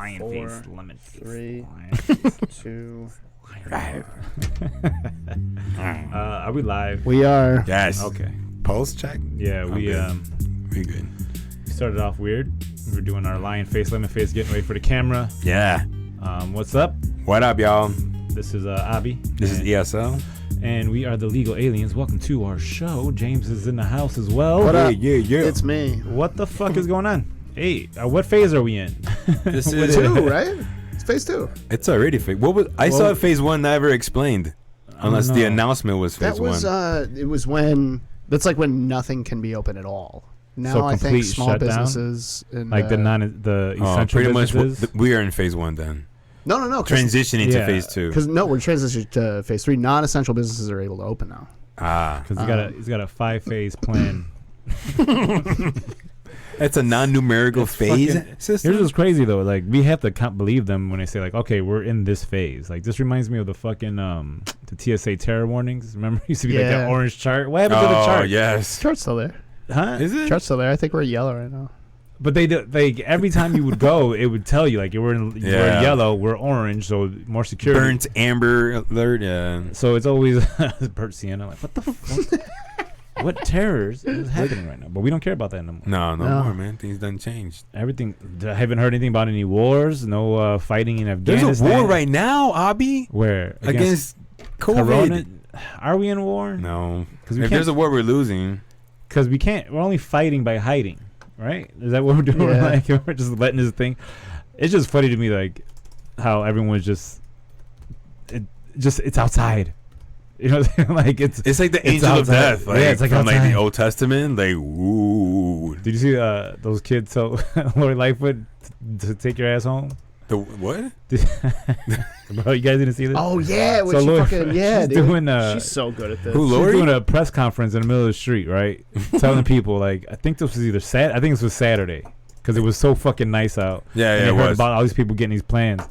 Lion 4, face, lemon 3, 2. Are we live? We are. Yes. Okay. Pulse check. Yeah, we good. started off weird. We were doing our lion face, lemon face, getting ready for the camera. Yeah. What's up? What up, y'all? This is Abby. This is Iasel. And we are the Legal Aliens. Welcome to our show. James is in the house as well. What up? Yeah. It's me. What the fuck is going on? Hey, what phase are we in? This is 2, right? It's phase 2. It's already phase. What was? I saw phase 1 never explained, unless the announcement was phase 1. It was when. That's like when nothing can be open at all. Now So I think complete small shutdown? Businesses and Like the essential pretty businesses? much. We are in phase 1 then. No. Transitioning to phase 2. Because we're transitioning to phase 3. Non-essential businesses are able to open now. Because he's got a 5-phase plan. It's a non-numerical phase system. Here's what's crazy though. Like we have to believe them when they say like, okay, we're in this phase. Like this reminds me of the fucking the TSA terror warnings. Remember, it used to be like that orange chart. What happened to the chart? Oh yes. Chart's still there. Huh? Is it? Chart's still there. I think we're yellow right now. But they every time you would go, it would tell you like we're in yellow, we're orange, so more security. Burnt amber alert. Yeah. So it's always burnt sienna. Like what the fuck? What terrors is happening right now? But we don't care about that anymore. No more, man. Things done changed. Everything. I haven't heard anything about any wars. No fighting in Afghanistan. There's a war right now, Abi. Where against COVID? Corona? Are we in war? No. Because if there's a war, we're losing. Because we can't. We're only fighting by hiding, right? Is that what we're doing? Yeah. Like we're just letting this thing. It's just funny to me, like how everyone's it's outside. You know what I'm saying? Like it's like the angel of death. Like, it's like from outside. like the Old Testament. Like ooh. Did you see those kids tell Lori Lightfoot to take your ass home? The what? Bro, you guys didn't see this? Oh yeah, So Lori, she's dude. Doing she's so good at this. Who, she's Lori? doing a press conference in the middle of the street, right? Telling people like I think this was either I think this was Saturday because it was so fucking nice out. Yeah, and it heard was. about all these people getting these plans.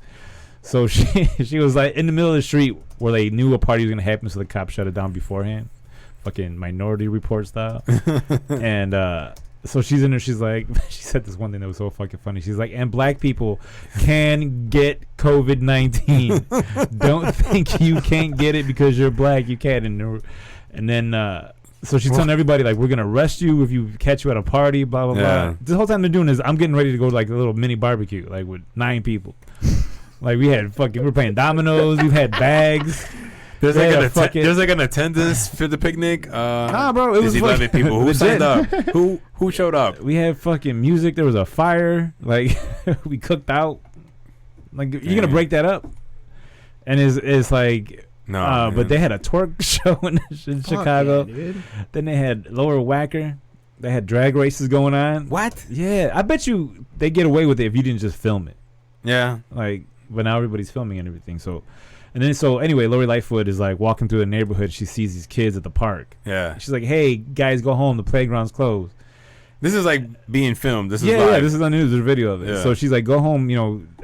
So she was like in the middle of the street where they knew a party was gonna happen, so the cops shut it down beforehand, fucking Minority Report style. And so she's in there. She's like, she said this one thing that was so fucking funny. She's like, and black people can get COVID-19. Don't think you can't get it because you're black. You can't. And then so she's telling everybody like, we're gonna arrest you if you catch you at a party. Blah blah blah. The whole time they're doing this, I'm getting ready to go to like a little mini barbecue like with 9 people. Like we're playing dominoes. We've had bags. There's like an attendance for the picnic. Nah, bro, it was 11 people. Who signed up? Who showed up? We had fucking music. There was a fire. Like we cooked out. Like you're gonna break that up, and it's like no. But they had a twerk show in Chicago. Yeah, dude. Then they had Lower Whacker. They had drag races going on. What? Yeah, I bet you they get away with it if you didn't just film it. Yeah. Like, but now everybody's filming and everything. So anyway, Lori Lightfoot is like walking through the neighborhood. She sees these kids at the park. Yeah. She's like, "Hey, guys, go home. The playground's closed." This is like being filmed. This is live. Yeah. This is on the news. There's a video of it. Yeah. So she's like, "Go home,"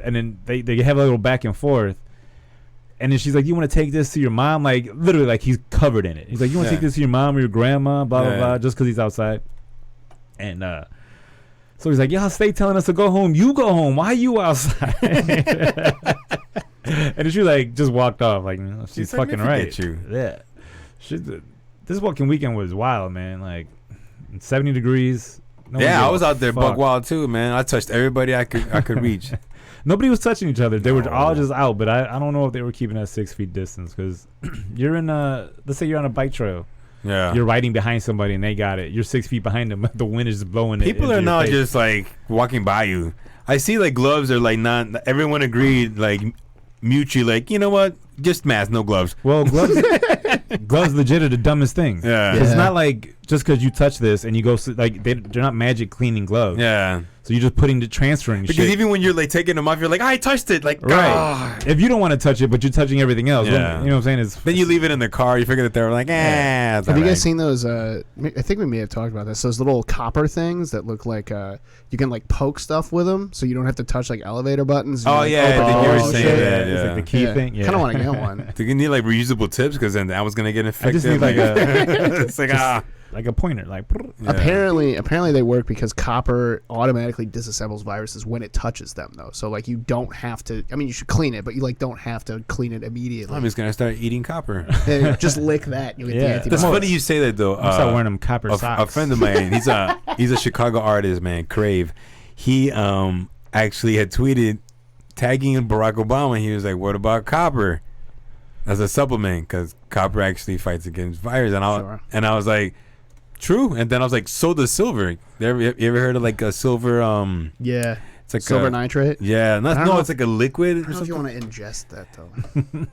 and then they have a little back and forth. And then she's like, "You want to take this to your mom?" Like literally, like he's covered in it. He's like, "You want to take this to your mom or your grandma?" Blah blah blah. Just because he's outside. And so he's like, "Y'all stay telling us to go home. You go home. Why you outside?" And then she like just walked off. Like she's fucking right. You. Yeah. This fucking weekend was wild, man. Like 70 degrees. I was out there buck wild too, man. I touched everybody I could reach. Nobody was touching each other. They were all just out, but I don't know if they were keeping that 6 feet distance because you're in let's say you're on a bike trail. Yeah. You're riding behind somebody and they got it. You're 6 feet behind them. The wind is blowing. People are not just like walking by you. I see like gloves are like not. Everyone agreed like mutually like, you know what? Just mask, no gloves. Well, gloves legit are the dumbest thing. Yeah. It's not like just because you touch this and you go like they're not magic cleaning gloves. Yeah. So you're just transferring because shit. even when you're like taking them off, you're like, I touched it. Like, right. If you don't want to touch it, but you're touching everything else, you know what I'm saying? Then you leave it in the car. You figure that they're like, Have you guys seen those? I think we may have talked about this. Those little copper things that look like you can like poke stuff with them, so you don't have to touch like elevator buttons. Oh yeah, I think you were saying that. It's like the key thing. Yeah. Kind of want to mail one. Do you need like reusable tips? Because then that was gonna get infected. I just need like a it's like like a pointer, like. Yeah. Apparently they work because copper automatically disassembles viruses when it touches them, though. So like you don't have to. I mean, you should clean it, but you like don't have to clean it immediately. I'm just gonna start eating copper. And just lick that. You get the That's antibiotics. funny you say that though. I'm start wearing them copper socks. A friend of mine, he's a Chicago artist, man, Crave. He actually had tweeted tagging Barack Obama. He was like, "What about copper as a supplement? Because copper actually fights against virus." And I was like, "True." And then I was like, "So does silver." You ever heard of like a silver? Yeah. It's like silver nitrate. Yeah, it's like a liquid. I don't know if you want to ingest that though.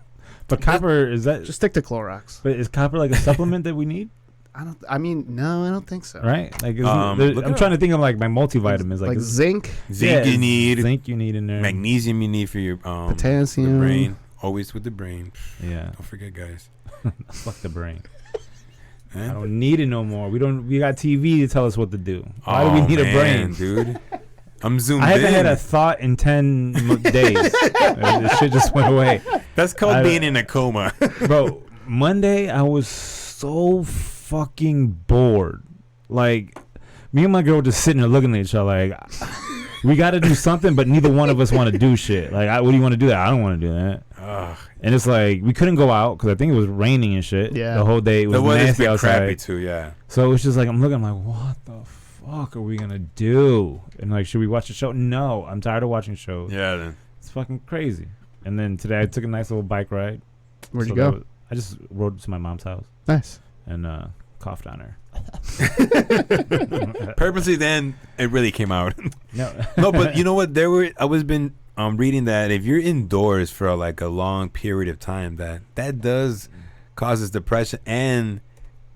But copper is that? Just stick to Clorox. But is copper like a supplement that we need? No, I don't think so. Right? Like, I'm trying to think of like my multivitamins, like zinc. Zinc you need. Zinc you need in there. Magnesium you need for your potassium. the brain. Always with the brain. Yeah. Don't forget, guys. Fuck the brain. I don't need it no more. We got TV to tell us what to do. Why do we need a brain, dude? I'm zoomed in. I haven't had a thought in 10 days. This shit just went away. That's called being in a coma. Bro, Monday I was so fucking bored. Like, me and my girl were just sitting there looking at each other like, we got to do something, but neither one of us want to do shit. Like, what do you want to do? I don't want to do that. And it's like, we couldn't go out because I think it was raining and shit. Yeah. The whole day. It was nasty outside. Crappy too, yeah. So it's just like, I'm like, what the fuck are we going to do? And like, should we watch a show? No, I'm tired of watching shows. Yeah, then. It's fucking crazy. And then today I took a nice little bike ride. Where'd you go? I just rode to my mom's house. Nice. And coughed on her. Purposely, then it really came out. No, but you know what? I was been reading that if you're indoors for like a long period of time, that does causes depression and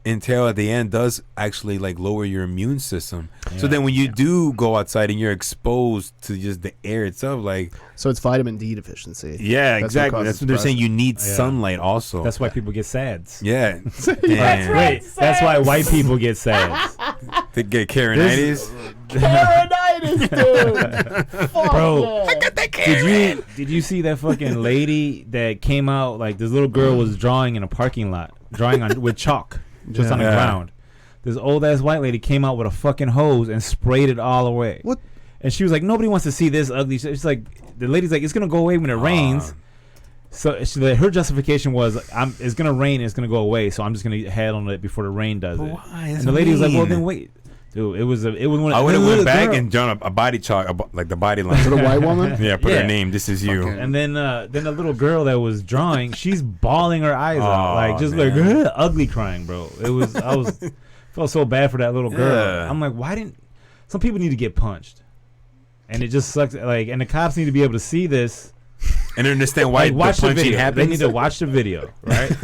entail at the end does actually like lower your immune system. Yeah. So then when you do go outside and you're exposed to just the air itself, like so it's vitamin D deficiency. Yeah, exactly. That's what they're saying. You need sunlight also. That's why people get SADS. Yeah. Wait, that's why white people get SADS. They get Karenitis. Karenitis, dude. Bro, I got that Karenitis. Did you see that fucking lady that came out like this little girl was drawing in a parking lot, drawing on with chalk. Just on the ground. This old ass white lady came out with a fucking hose and sprayed it all away. What? And she was like, nobody wants to see this ugly shit. It's like the lady's like, it's gonna go away when it rains. So her justification was, it's gonna rain, and it's gonna go away. So I'm just gonna handle it before the rain does it. Why? And the lady was like, well then wait. Dude, it was one. I would have went back and done a body chalk, like the body line. To the white woman? Yeah, put her name. This is you. Okay. And then the little girl that was drawing, she's bawling her eyes out, like just like ugly crying, bro. Felt so bad for that little girl. Yeah. I'm like, why didn't some people need to get punched? And it just sucks. Like, and the cops need to be able to see this and understand why watch the the punching video. happens. They need to watch the video, right?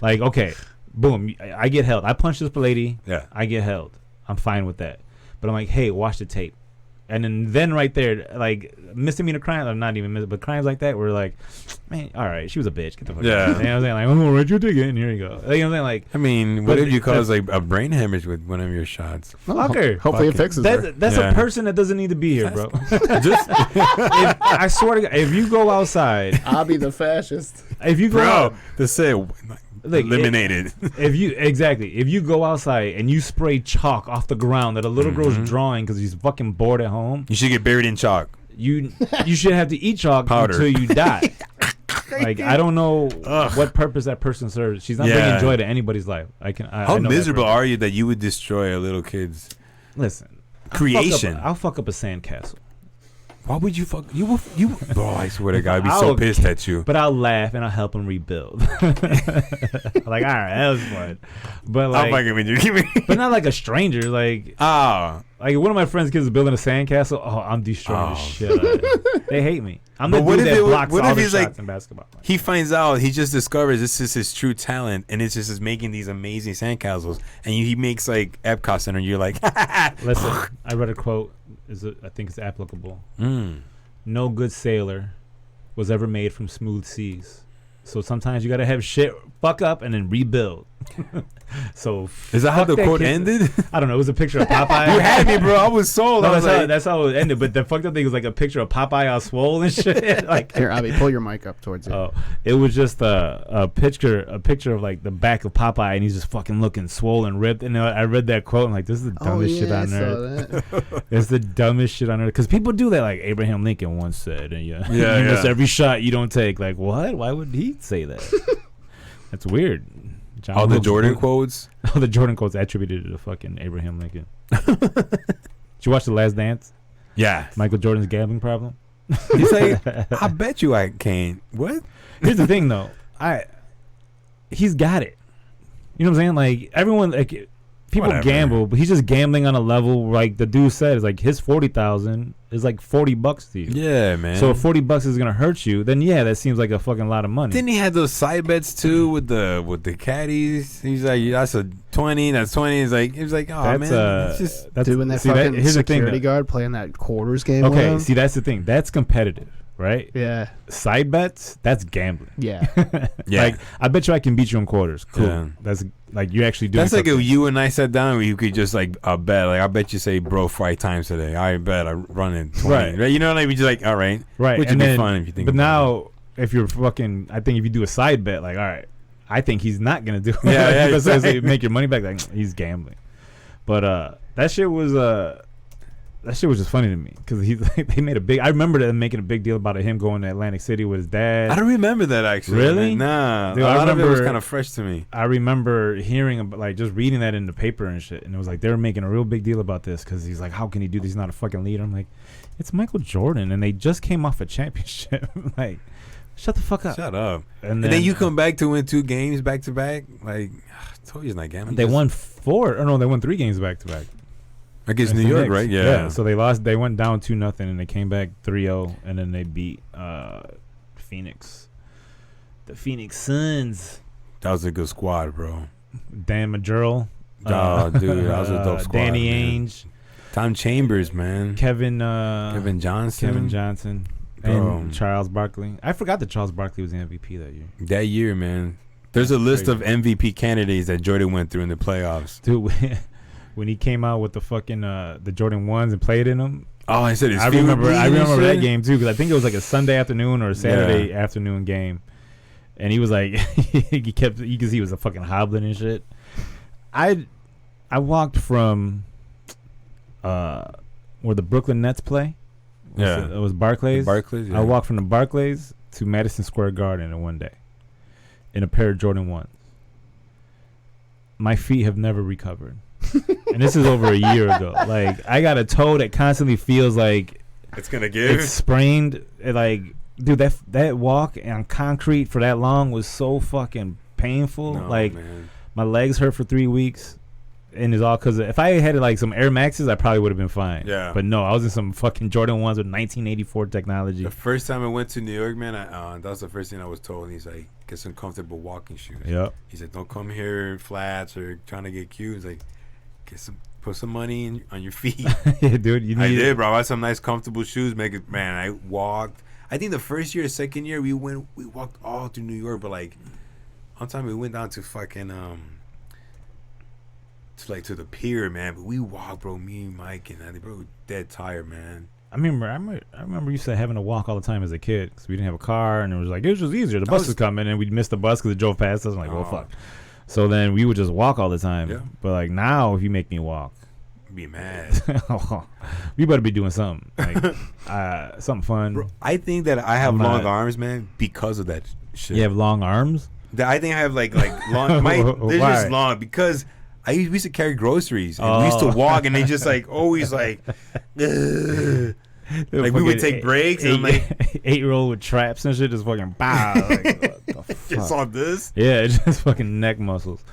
Like, okay, boom, I get held. I punched this lady. Yeah, I get held. I'm fine with that. But I'm like, hey, watch the tape. And then right there, like, misdemeanor crime, or not even but crimes like that, we're like, man, all right, she was a bitch. Get the fuck out. You know what I'm saying? Like, oh, where'd you take it? And here you go. You know what I'm saying? Like, I mean, what if you cause like a brain hemorrhage with one of your shots? Fuck her. Hopefully it fixes her. That's a person that doesn't need to be here, bro. I swear to God, if you go outside. I'll be the fascist. If you go out. To say eliminated. If you go outside and you spray chalk off the ground that a little girl's drawing because he's fucking bored at home, you should get buried in chalk. You should have to eat chalk until you die. Like, I don't know what purpose that person serves. She's not bringing joy to anybody's life. How miserable are you that you would destroy a little kid's creation? I'll fuck up a sandcastle. Why would you fuck you? Bro, I swear to God, I'd be so pissed at you. But I'll laugh and I'll help him rebuild. Like, all right, that was fun. But like, I'll fucking with you. But not like a stranger. Like, like one of my friends' kids is building a sandcastle. Oh, I'm destroying the shit out of it. They hate me. I'm the dude that blocks all the shots in basketball. He finds out, he just discovers this is his true talent, and it's just making these amazing sandcastles, and he makes like Epcot Center, and you're like, listen, I read a quote. I think it's applicable. No good sailor was ever made from smooth seas. So sometimes you gotta have shit fuck up and then rebuild. So Is that how the quote ended? I don't know. It was a picture of Popeye. You had me, bro. I was sold. No, I was that's how it ended. But the fucked up thing was like a picture of Popeye all swole and shit. Like, Here, Abby, pull your mic up towards you. oh, it was just a picture of like the back of Popeye, and he's just fucking looking swole and ripped. And I read that quote, and like, this is the dumbest shit on earth. It's the dumbest shit on earth. Because people do that. Like Abraham Lincoln once said, and you miss every shot you don't take. Like, what? Why would he say that? That's weird. All the Jordan quotes? All the Jordan quotes attributed to fucking Abraham Lincoln. Did you watch The Last Dance? Yeah. Michael Jordan's gambling problem? He's like, I bet you I can't. What? Here's the thing, though. He's got it. You know what I'm saying? Like, everyone, like, people gamble, but he's just gambling on a level, like the dude said, is like his 40,000 is like $40 to you. Yeah, man. So if $40 is gonna hurt you, then yeah, that seems like a fucking lot of money. Didn't he have those side bets too with the caddies? He's like, that's a 20, that's 20. He's like, oh man, that's doing that fucking here's security guard playing that quarters game. Okay, see that's the thing. That's competitive, right? Yeah. Side bets, that's gambling. Yeah. Yeah. Like, I bet you I can beat you in quarters. Cool. Yeah. That's like you actually do. That's like if you and I sat down where you could just like bet. Like, I bet you say, bro, 5 times today. I bet I run in 20. Right. You know what I mean? Just like, all right. Right. Which would be fun if you think. But now, if you're fucking, I think if you do a side bet, like, all right, I think he's not gonna do it. Yeah. Exactly. Make your money back. Like, he's gambling. But that shit was just funny to me because they made a big. I remember them making a big deal about him going to Atlantic City with his dad. I don't remember that actually. Really? Nah. Dude, a lot of it was kind of fresh to me. I remember hearing about, like, just reading that in the paper and shit, and it was like they were making a real big deal about this because he's like, how can he do this? He's not a fucking leader. I'm like, it's Michael Jordan, and they just came off a championship. Like, shut the fuck up. Shut up. And then you come back to win 2 games back to back. Like, I told you it's not gambling. They won 4. Or no, they won 3 games back to back. Against New York, right? Yeah. So they lost. They went down 2-0, and they came back 3-0, and then they beat Phoenix. The Phoenix Suns. That was a good squad, bro. Dan Majurl. Oh, dude, that was a dope squad. Danny man. Ainge. Tom Chambers, man. Kevin Johnson. And Charles Barkley. I forgot that Charles Barkley was the MVP that year. That year, man. There's a list of MVP candidates that Jordan went through in the playoffs. Dude, when he came out with the fucking the Jordan 1s and played in them. Oh, I said I remember that game too because I think it was like a Sunday afternoon or a Saturday afternoon game, and he was like, you could see he was a fucking hobbling and shit. I walked from where the Brooklyn Nets play. It was Barclays. Barclays. Yeah. I walked from the Barclays to Madison Square Garden in one day in a pair of Jordan 1s. My feet have never recovered. And this is over a year ago. Like, I got a toe that constantly feels like it's gonna give. It's sprained. Like, dude, that walk on concrete for that long was so fucking painful. No, like, man. My legs hurt for 3 weeks, and it's all because if I had like some Air Maxes, I probably would have been fine. Yeah. But no, I was in some fucking Jordan 1s with 1984 technology. The first time I went to New York, man, that was the first thing I was told. He's like, get some comfortable walking shoes. Yep. He's like, don't come here flats or trying to get cute. He's like, put some money on your feet. Yeah, dude. I did, bro. I had some nice comfortable shoes. Man, I walked. I think the first year, second year, we walked all through New York, but like one time we went down to fucking to the pier, man. But we walked, bro. Me, Mike, and Andy, bro, dead tired, man. I remember you said having to walk all the time as a kid because we didn't have a car, and it was like it was just easier. The bus was coming, and we'd miss the bus because it drove past us. I'm like, well, fuck. So then we would just walk all the time. Yeah. But like now, if you make me walk, be mad. We better be doing something like something fun. Bro, I think that I have long arms, man, because of that shit. You have long arms? I think I have like long. They're just long because we used to carry groceries and we used to walk and they just like always like. Like we would take breaks and like 8-year-old with traps and shit just fucking bow. Like, what the fuck? Just on this? Yeah, it's just fucking neck muscles.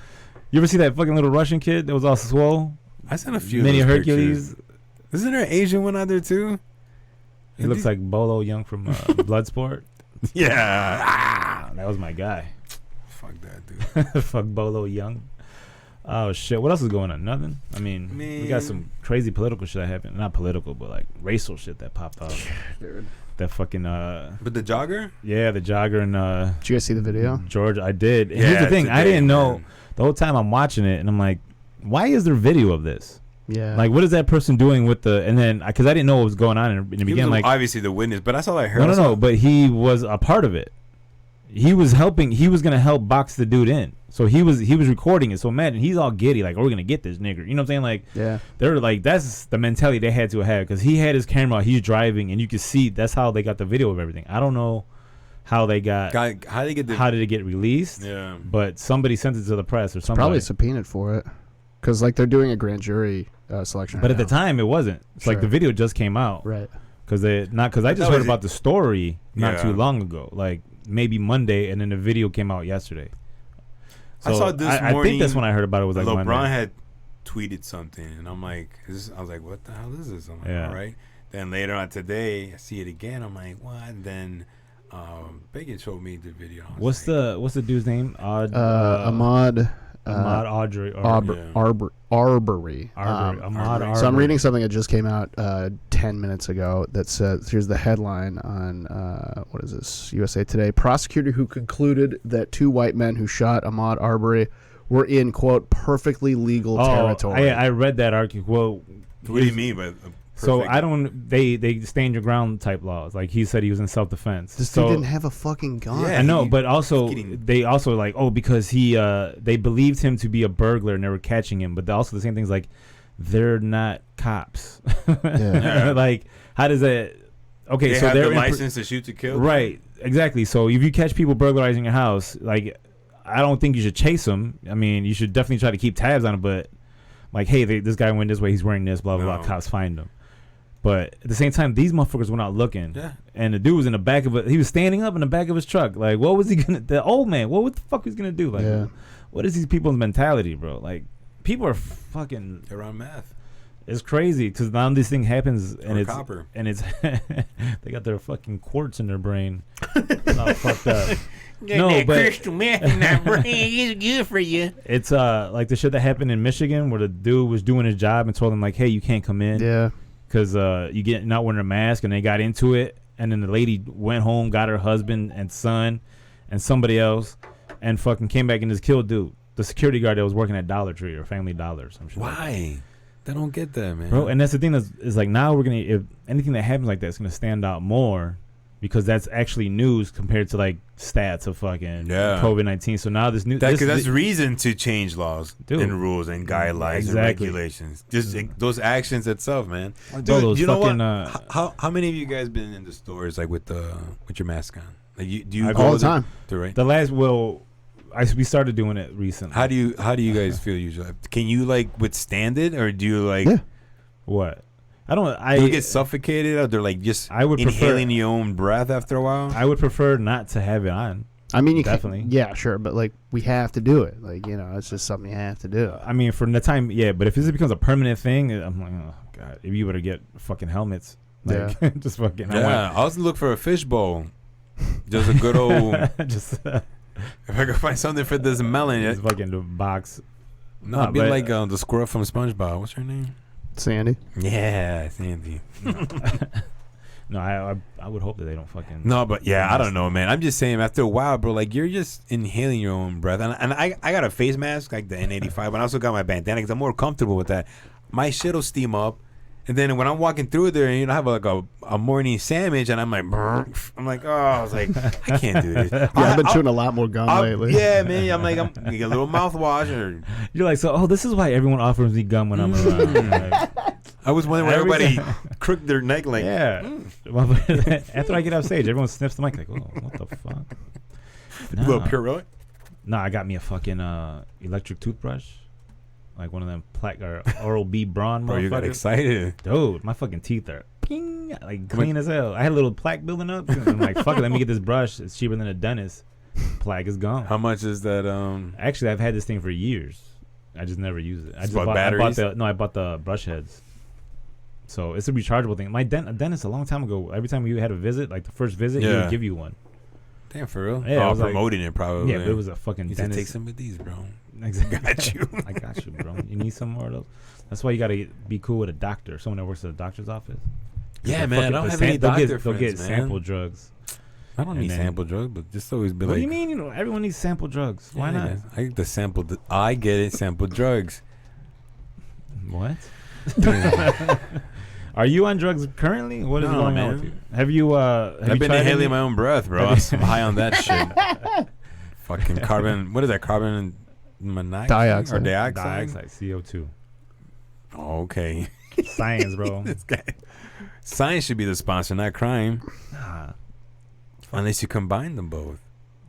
You ever see that fucking little Russian kid that was all swole? I sent a few. Mini Hercules. Pictures. Isn't there an Asian one out there too? He looks like Bolo Young from Bloodsport. Yeah. That was my guy. Fuck that dude. Fuck Bolo Young. Oh shit! What else is going on? Nothing. I mean, we got some crazy political shit that happened. Not political, but like racial shit that popped up. Dude. That fucking But the jogger? Yeah, the jogger in Did you guys see the video? Georgia. I did. And here's the thing: I didn't know the whole time I'm watching it, and I'm like, why is there video of this? Yeah. Like, what is that person doing with the? And then because I didn't know what was going on in the beginning. Like, obviously the witness, but that's all I heard. No. But he was a part of it. He was helping. He was gonna help box the dude in. So he was recording it. So imagine he's all giddy, like, we're gonna get this nigger. You know what I'm saying? Like, yeah, they're like, that's the mentality they had to have, because he had his camera, he's driving, and you could see that's how they got the video of everything. I don't know how they got how did it get released? Yeah, but somebody sent it to the press or something. Probably subpoenaed for it, because like they're doing a grand jury selection. But right at the time, it wasn't. It's like the video just came out, right? Because I just heard about the story not too long ago, like maybe Monday, and then the video came out yesterday. So I saw this morning. I think that's when I heard about it. Was like LeBron Monday. had tweeted something, and I'm like, I was like, what the hell is this? I'm like, all right. Then later on today, I see it again. I'm like, what? And then Bacon showed me the video. What's the dude's name? Ahmaud Arbery. Arbery. So I'm reading something that just came out 10 minutes ago that says, here's the headline on, what is this, USA Today. Prosecutor who concluded that 2 white men who shot Ahmaud Arbery were in, quote, perfectly legal territory. I read that article. Well, what do you mean by so I don't. They stand your ground type laws. Like he said, he was in self-defense. This dude didn't have a fucking gun. Yeah, I know, but also they also like because they believed him to be a burglar and they were catching him. But also the same thing's like they're not cops. Yeah. Like how does that? Okay, they so have they're the license to shoot to kill. Right, exactly. So if you catch people burglarizing your house, like I don't think you should chase them. I mean, you should definitely try to keep tabs on it. But like, hey, this guy went this way. He's wearing this. Blah blah blah. Cops find him. But at the same time, these motherfuckers were not looking. Yeah. And the dude was in the back of it. He was standing up in the back of his truck. Like, what was he gonna? The old man. What the fuck was he gonna do? Like, what is these people's mentality, bro? Like, people are fucking. They're on meth. It's crazy because now this thing happens and it's copper. And it's they got their fucking quartz in their brain. It's all fucked up. No, that crystal meth in that brain is good for you. It's like the shit that happened in Michigan where the dude was doing his job and told him like, hey, you can't come in. Yeah. Because you get not wearing a mask, and they got into it, and then the lady went home, got her husband and son, and somebody else, and fucking came back and just killed dude, the security guard that was working at Dollar Tree or Family Dollar or some shit. Why? They don't get that, man. Bro, and that's the thing is like now we're gonna if anything that happens like that is gonna stand out more. Because that's actually news compared to like stats of fucking COVID-19. So now this new that's reason to change laws and rules and guidelines and regulations. Just those actions itself, man. Dude, you know what? How many of you guys been in the stores like with your mask on? Like do you all the time? Right? The last we started doing it recently. How do you guys feel usually? Can you like withstand it, or do you like what? Do you get suffocated, or they're like just inhaling prefer, your own breath after a while? I would prefer not to have it on. I mean, you definitely. Yeah, sure, but like we have to do it. Like it's just something you have to do. I mean, for the time, but if this becomes a permanent thing, I'm like, oh god, if you better get fucking helmets, like just fucking. Yeah, I also look for a fishbowl, just a good old. If I can find something for this melon, just fucking the box. No, it'd be like the squirrel from SpongeBob. What's her name? Sandy. Yeah, Sandy. No, I would hope that they don't fucking. No, but I don't know, man. I'm just saying, after a while, bro, like you're just inhaling your own breath. And I got a face mask, like the N95, but I also got my bandana because I'm more comfortable with that. My shit'll steam up. And then when I'm walking through there, and I have like a morning sandwich, and I'm like, I was like, I can't do this. I've been chewing a lot more gum lately. Yeah, man. I'm like, I'm get a little mouthwash. Or you're like, so this is why everyone offers me gum when I'm around. Like, I was wondering why everybody crooked their neck like. After I get off stage, everyone sniffs the mic like, oh, what the fuck? A little Purell? No, I got me a fucking electric toothbrush. Like one of them Oral-B Braun motherfuckers. Bro, you got excited. Dude, my fucking teeth are ping, like clean as hell. I had a little plaque building up. I'm like, fuck it, let me get this brush. It's cheaper than a dentist. Plaque is gone. How much is that? Actually, I've had this thing for years. I just never use it. I bought batteries? I bought the brush heads. So it's a rechargeable thing. My dentist a long time ago, every time you had a visit, like the first visit, he would give you one. Damn, for real? Yeah, promoting it probably. Yeah, but it was a fucking you dentist. Take some of these, bro. Exactly. Got you. I got you, bro. You need some more of those. That's why you gotta be cool with a doctor, someone that works at a doctor's office. Yeah, man. I don't have any they'll doctor they'll get friends, sample drugs. I don't need sample drugs, but just always be What like. do you mean? You know, everyone needs sample drugs. Why not? I get the sample. I get it. Sample drugs. What? Are you on drugs currently? What is going on with you? Have you? I've been inhaling my own breath, bro. I'm high on that shit. Fucking carbon. What is that? Carbon monoxide dioxide. Or dioxide? Dioxide, CO2. Oh, okay. Science, bro. This guy. Science should be the sponsor, not crime. Nah, Unless you combine them both.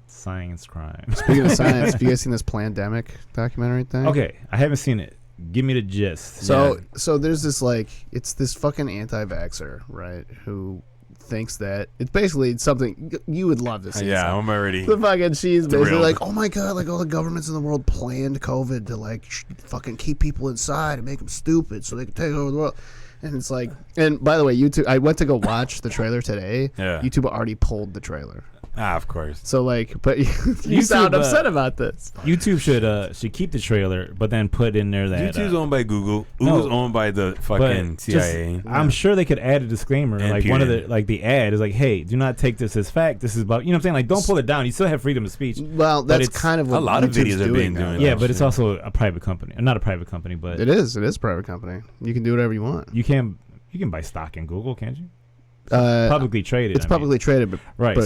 science crime. Speaking of science, have you guys seen this Plandemic documentary thing? Okay, I haven't seen it. Give me the gist. So there's this it's this fucking anti-vaxxer, right? Who thinks that it's basically something you would love to see. Yeah, I'm already. The fucking she's basically thrilled. like, oh my god, like all the governments in the world planned COVID to fucking keep people inside and make them stupid so they can take over the world. And it's like, and by the way, YouTube. I went to go watch the trailer today. Yeah. YouTube already pulled the trailer. Of course. So but you sound upset about this. YouTube should keep the trailer, but then put in there that YouTube's owned by Google. no. Google's owned by the fucking CIA. I'm sure they could add a disclaimer, And like one of Putin. the ad is like, hey, do not take this as fact. This is about, you know what I'm saying? Like, don't pull it down. You still have freedom of speech. Well, that's it's kind of what a lot of YouTube's videos are being now. doing Yeah, that but it's shit. also a private company, not a private company, but It is a private company. You can do whatever you want. you can buy stock in Google, can't you? Publicly Publicly traded. It's publicly traded, but right. but-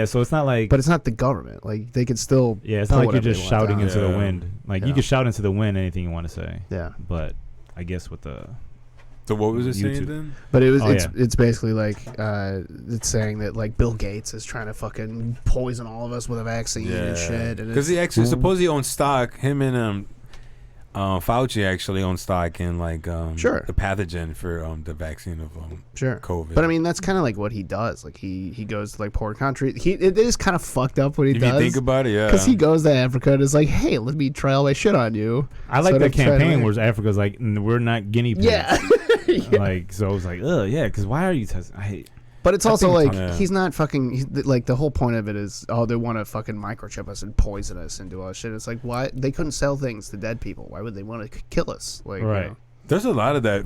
So it's not like, but it's not the government. Like they could still. yeah, it's put not like you're whatever just they want shouting down. into the Yeah. wind. Like Yeah. you can shout into the wind anything you want to say, Yeah, but I guess with the So what was it saying YouTube. then? but Oh, it's basically it's saying that like Bill Gates is trying to fucking poison all of us with a vaccine and shit. Because he actually supposedly owns stock. Him and Fauci actually own stock in Sure. the pathogen for the vaccine of sure. COVID. But I mean, that's kind of like what he does. Like he goes to like poor countries. It is kind of fucked up what he if does. you think about it, yeah. Because he goes to Africa and is like, hey, let me try all my shit on you. I like So the they try to campaign make- where Africa's like, we're not guinea pigs. Yeah. Like, so I was like, yeah, because why are you testing? But it's I also think like it's- he's not fucking like the whole point of it is they want to fucking microchip us and poison us and do all that shit. It's like why they couldn't sell things to dead people? Why would they want to kill us? Like Right. There's a lot of that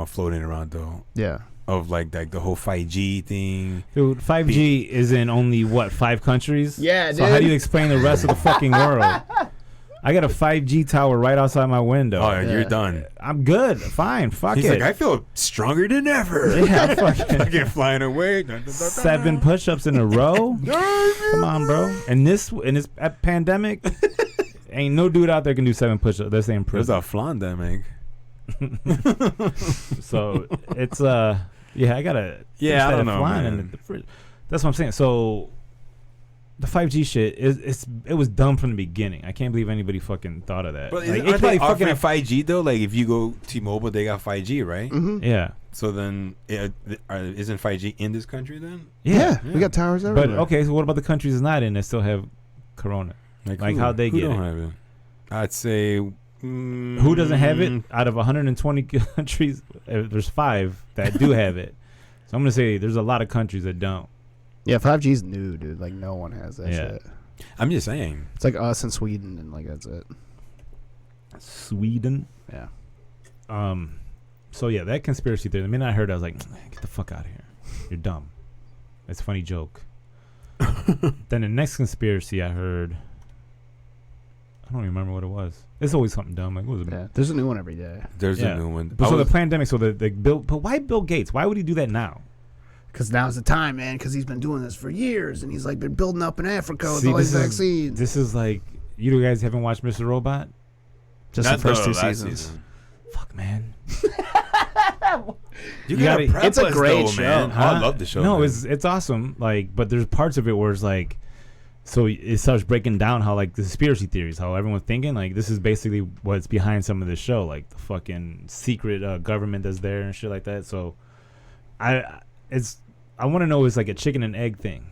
floating around though. Yeah. Of like the whole 5G thing. Dude, 5G is in only, 5 countries? Yeah, So how do dude. you explain the rest of the fucking world? I got a 5G tower right outside my window. Oh, you're done. I'm good. Fine. Fuck He's it. like, I feel stronger than ever. Yeah, I'm fucking Fucking flying away. 7 push-ups in a row. Come on, bro. In this pandemic, ain't no dude out there can do 7 push-ups. They're saying There's prison. a flandemic. So it's yeah, I gotta Yeah, I finish don't that know, flying in man. the fridge. That's what I'm saying. So the 5G shit it was dumb from the beginning. I can't believe anybody fucking thought of that. But Like, aren't they fucking offering 5G though? Like if you go T-Mobile, they got 5G, right? Mm-hmm. yeah. So then, isn't 5G in this country then? Yeah. Yeah. We got towers But everywhere. okay, so what about the countries it's not in that still have corona? Like, how'd they who get don't it? have it? I'd say. Who doesn't have it? Out of 120 countries, there's 5 that do have it. So I'm gonna say there's a lot of countries that don't. Yeah, 5G's new, dude. Like no one has that Yeah. shit. I'm just saying. It's like us and Sweden, and like that's it. Sweden. Yeah. So yeah, that conspiracy theory. The minute I heard it, I was like, get the fuck out of here. You're dumb. It's a funny joke. Then the next conspiracy I heard, I don't remember what it was. It's always something dumb. Like, what was it? Yeah. There's a new one every day. There's Yeah. a new one. But so the pandemic, so the Bill, but why Bill Gates? Why would he do that now? Because now's the time, man. Because he's been doing this for years, and he's like been building up in Africa with See, all these this is- vaccines. This is like, you guys haven't watched Mr. Robot? Just Not the first 2 last seasons. season. Fuck, man. You gotta- gotta prep it's a us great though, show. man. Huh? I love the show. No, man. it's awesome. Like, but there's parts of it where it's like, so it starts breaking down how like the conspiracy theories, how everyone's thinking like this is basically what's behind some of the show, like the fucking secret government that's there and shit like that. So, I want to know is like a chicken and egg thing,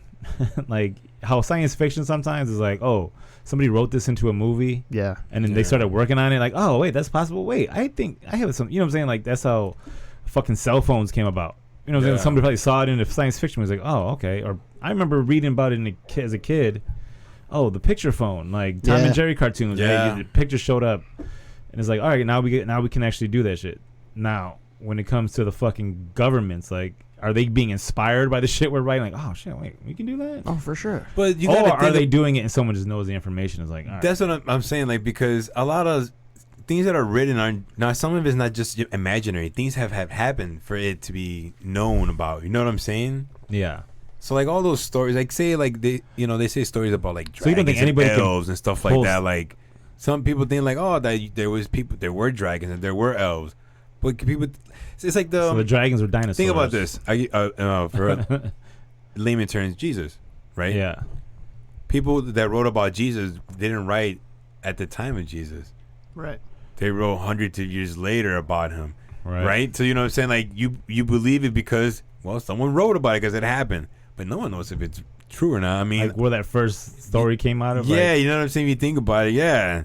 like how science fiction sometimes is like, oh, somebody wrote this into a movie, Yeah. and then they Yeah. started working on it, like, oh wait, that's possible. Wait, I think I have some. You know what I'm saying? Like that's how fucking cell phones came about. You know what I'm saying? Somebody probably saw it in the science fiction was like, oh, okay. Or I remember reading about it as a kid. oh, the picture phone, like Tom and Jerry cartoons. Yeah. Right? The picture showed up, and it's like, all right, now we can actually do that shit. Now, when it comes to the fucking governments, like, are they being inspired by the shit we're writing? Like, oh shit, wait, we can do that. Oh, for sure. But you or are they doing it and someone just knows the information? Is like, all right. That's what I'm saying. Like, because a lot of things that are written are now, some of it's not just imaginary. Things have happened for it to be known about. You know what I'm saying? Yeah. So like all those stories, like say like they say stories about like dragons, so you don't think anybody and elves and stuff like that. Like some people think like, oh, that there were dragons and there were elves, but people, it's like so the dragons were dinosaurs. Think about this. For layman terms, Jesus, right? Yeah. People that wrote about Jesus didn't write at the time of Jesus. Right. They wrote hundreds of years later about him. Right. So you know what I'm saying? Like you believe it because, well, someone wrote about it because it happened. But no one knows if it's true or not. I mean, like where that first story came out of. Yeah, like, you know what I'm saying? You think about it, yeah.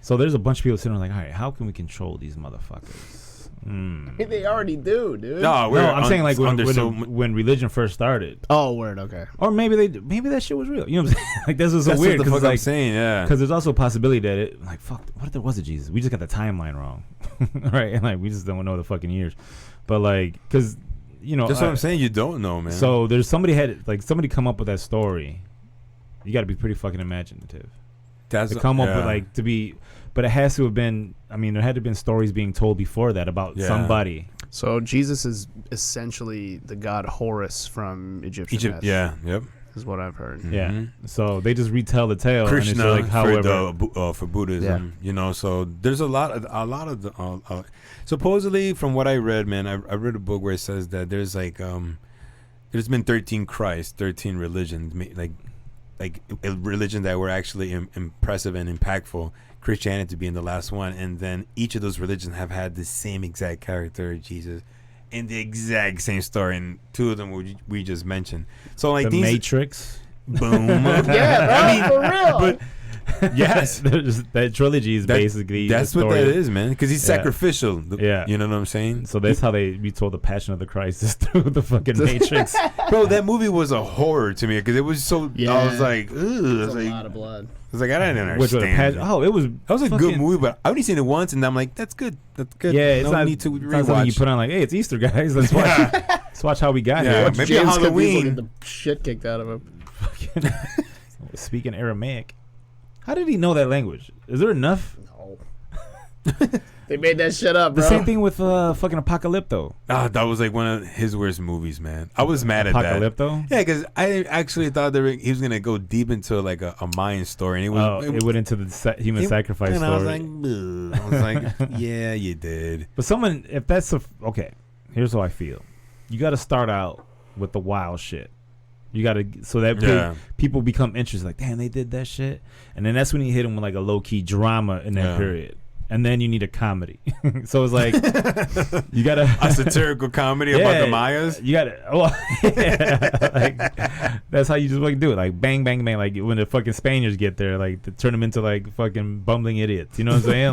So there's a bunch of people sitting there like, all right, how can we control these motherfuckers? They already do, dude. No, I'm saying like when religion first started. Oh, word, okay. Or maybe that shit was real. You know what I'm saying? Like this was so weird. That's what the fuck I'm saying, yeah. Because there's also a possibility that it, like, fuck, what if there was a Jesus? We just got the timeline wrong, right? And like we just don't know the fucking years. But like, because you know, that's what I'm saying. You don't know, man. So there's somebody come up with that story. You got to be pretty fucking imaginative. To come up with like to be, but it has to have been. I mean, there had to have been stories being told before that about somebody. So Jesus is essentially the god Horus from Egypt. Yeah, yep. Is what I've heard. Yeah. Mm-hmm. So they just retell the tale. Krishna, and it's like, however, for Buddhism, you know. So there's a lot of the. Supposedly, from what I read, man, I read a book where it says that there's like there's been 13 Christs, 13 religions, like a religion that were actually impressive and impactful. Christianity being the last one, and then each of those religions have had the same exact character, Jesus, and the exact same story, and two of them we just mentioned. So like the Matrix, boom, yeah, bro, I mean, for real. But yes, that trilogy is basically that's what that is, man. Because he's sacrificial. Yeah, you know what I'm saying. So that's how they told the Passion of the Christ is through the fucking Matrix. Bro, that movie was a horror to me because it was so. Yeah. I was like, ugh, it was a lot of blood. I was like, I didn't understand. That was a good movie, but I only seen it once, and I'm like, that's good. That's good. Yeah, it's no need to rewatch. You put on like, hey, it's Easter, guys. Let's watch. Let's watch how we got here. Maybe Halloween. Get the shit kicked out of him. Speaking Aramaic. How did he know that language? Is there enough? No. They made that shit up, bro. The same thing with fucking Apocalypto. That was like one of his worst movies, man. I was mad at that. Apocalypto? Yeah, because I actually thought he was gonna go deep into like a Mayan story, and it went into the human sacrifice story. I was like, yeah, you did. But if that's okay, here's how I feel. You got to start out with the wild shit. You got to, so that people become interested. Like, damn, they did that shit. And then that's when you hit them with like a low key drama in that period. And then you need a comedy. So it's like you got a satirical comedy about the Mayas. You got to, like, that's how you just fucking do it. Like bang, bang, bang. Like when the fucking Spaniards get there, like to turn them into like fucking bumbling idiots. You know what I'm saying?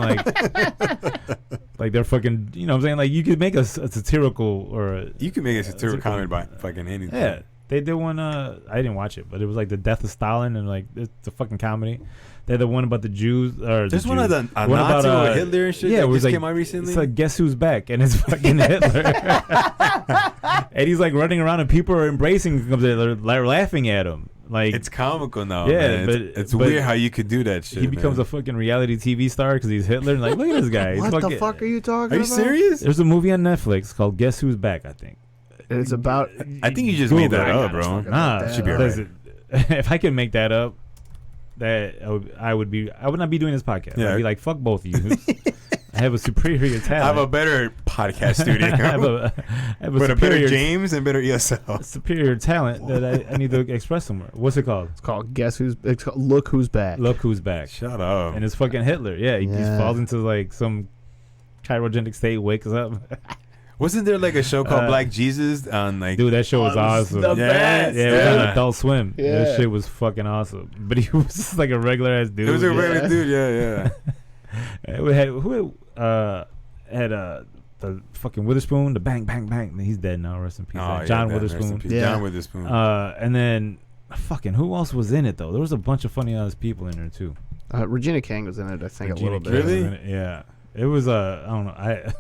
Like they're fucking. You know what I'm saying? Like you could make a satirical you can make a satirical comedy by fucking anything. Yeah. They did one. I didn't watch it, but it was like the death of Stalin, and like it's a fucking comedy. They're the one about the Jews. There's one of the Nazi about Hitler and shit. Yeah, it just came out recently. It's like Guess Who's Back, and it's fucking Hitler. And he's like running around, and people are embracing him. They're laughing at him. Like it's comical now. Yeah, man. It's weird how you could do that shit. He becomes a fucking reality TV star because he's Hitler. And like, look at this guy. What the fuck are you talking about? Are you serious? There's a movie on Netflix called Guess Who's Back, I think. It's about. I think you just made that up, bro. Nah, should be right. If I could make that up, I would not be doing this podcast. I'd be like, fuck both of you. I have a superior talent. I have a better podcast studio. I have a better James and better Iasel. Superior talent that I need to express somewhere. What's it called? It's called It's called Look Who's Back. Look Who's Back. Shut up. And it's fucking Hitler. Yeah, he just falls into like some cryogenic state, wakes up. Wasn't there like a show called Black Jesus on like? Dude, that show was awesome. The best, it was on Adult Swim. Yeah. That shit was fucking awesome. But he was just like a regular ass dude. It was a regular dude. Yeah. Who had the fucking Witherspoon, the bang bang bang. He's dead now. Rest in peace. John Witherspoon. John Witherspoon. And then fucking who else was in it though? There was a bunch of funny ass people in there too. Regina King was in it, I think, Regina a little King bit. was in it, yeah. It was I don't know. I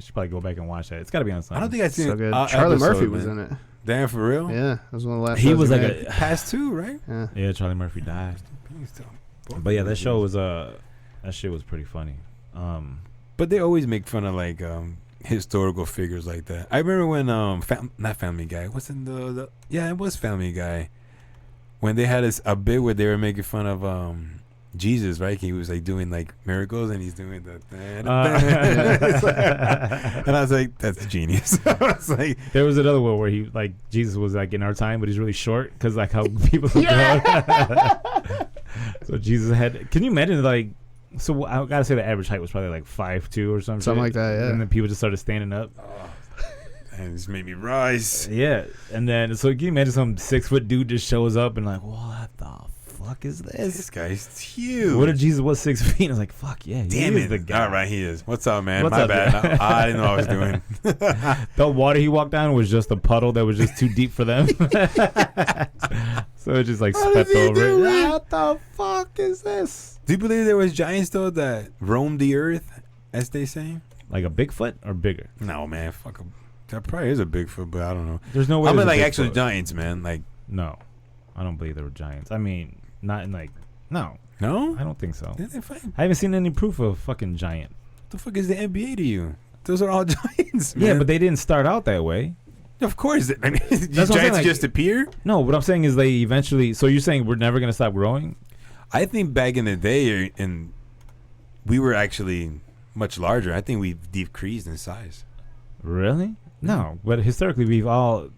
should probably go back and watch that. It's got to be on something. I don't think I've seen So good. an Charlie episode, Murphy was man. in it. Damn, for real? Yeah, that was one of the last. He shows was like made. a Past 2, right? Yeah. Charlie Murphy died. But yeah, that show was that shit was pretty funny. But they always make fun of like historical figures like that. I remember when not Family Guy. What's in the yeah, it was Family Guy. When they had a bit where they were making fun of Jesus, right? He was like doing like miracles, and he's doing the and I was like, that's genius. I was like, there was another one where he like Jesus was like in our time, but he's really short because like how people grow. So Jesus had. Can you imagine like? So I gotta say the average height was probably like 5'2" or something like that. Yeah. And then people just started standing up. and it just made me rise. Yeah, and then so can you imagine some 6-foot dude just shows up and like, what the fuck is this? This guy's huge. What if Jesus was 6 feet? And I was like, fuck yeah, he Damn is it. the guy. All right, he is. What's up, man? What's My up, bad. dude? I didn't know what I was doing. The water he walked down was just a puddle that was just too deep for them. So it just like stepped over it. What the fuck is this? Do you believe there was giants though that roamed the earth, as they say? Like a Bigfoot or bigger? No, man. Fuck 'em. That probably is a Bigfoot, but I don't know. There's no way. I mean, there's a like actual Bigfoot. giants, man. Like, No, I don't believe there were giants. I mean, not in like no. no? I don't think so. They're fine. I haven't seen any proof of a fucking giant. What the fuck is the NBA to you? Those are all giants, man. Yeah, but they didn't start out that way. of course. I mean, That's what I'm saying, giants like- just appear. No, what I'm saying is they eventually. So you're saying we're never gonna stop growing? I think back in the day, and we were actually much larger. I think we've decreased in size. Really? No, but historically we've all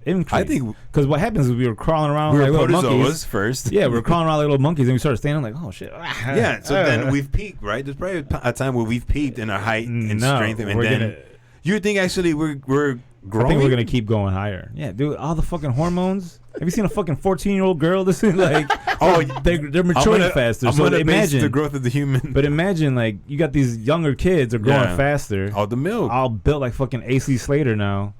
increased. I think because what happens is we were crawling around we like were little protozoas monkeys. first. Yeah, we were crawling around like little monkeys, and we started standing like, oh shit. Yeah, so then we've peaked, right? There's probably a time where we've peaked in our height and No, strength, and we're then gonna. you think actually we're growing. I think we're gonna keep going higher. Yeah, dude, all the fucking hormones. Have you seen a fucking 14-year-old girl? This is like, Oh, they're maturing faster. I'm So gonna base imagine the growth of the human. But imagine like you got these younger kids are growing Yeah. faster, all the milk. all built like fucking AC Slater now,